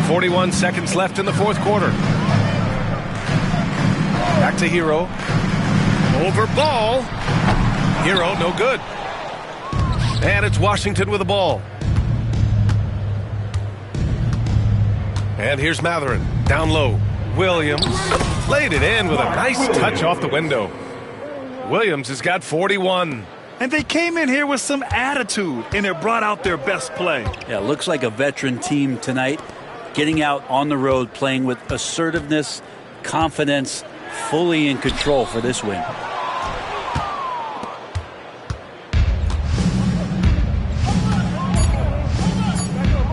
41 seconds left in the fourth quarter. Back to Hero. Over Ball. Hero, no good. And it's Washington with the ball. And here's Mathurin. Down low. Williams laid it in with a nice touch off the window. Williams has got 41.
And they came in here with some attitude, and it brought out their best play.
Yeah, looks like a veteran team tonight, getting out on the road, playing with assertiveness, confidence, fully in control for this win.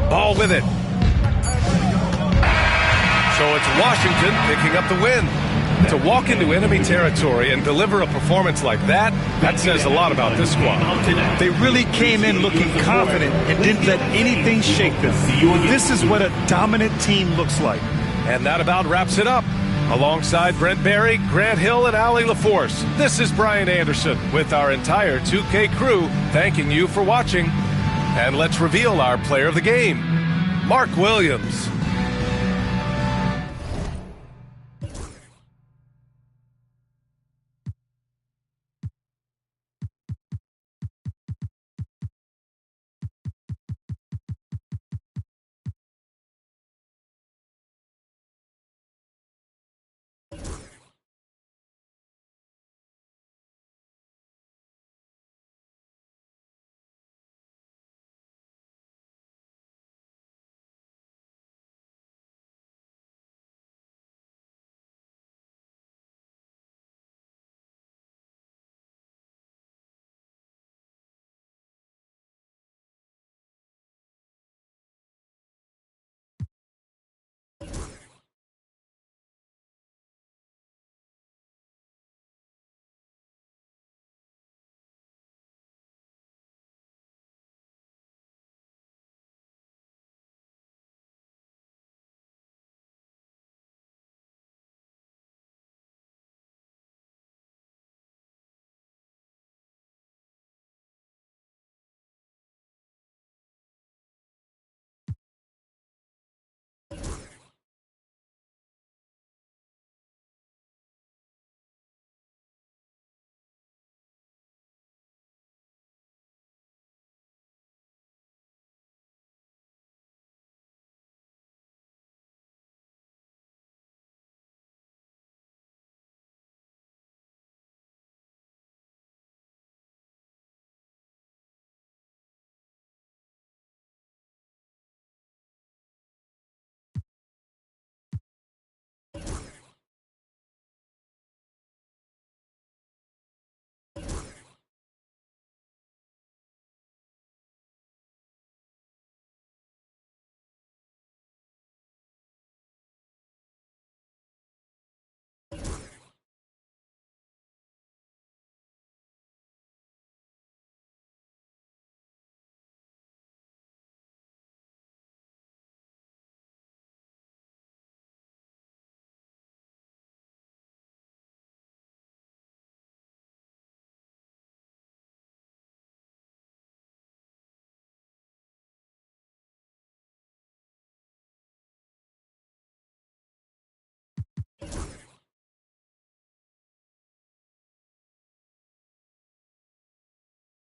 Ball with it. So it's Washington picking up the win. To walk into enemy territory and deliver a performance like that, That says a lot about this squad.
They really came in looking confident and didn't let anything shake them. This is what a dominant team looks like.
And that about wraps it up. Alongside Brent Barry, Grant Hill, and Allie LaForce, this is Brian Anderson with our entire 2K crew thanking you for watching. And let's reveal our player of the game, Mark Williams.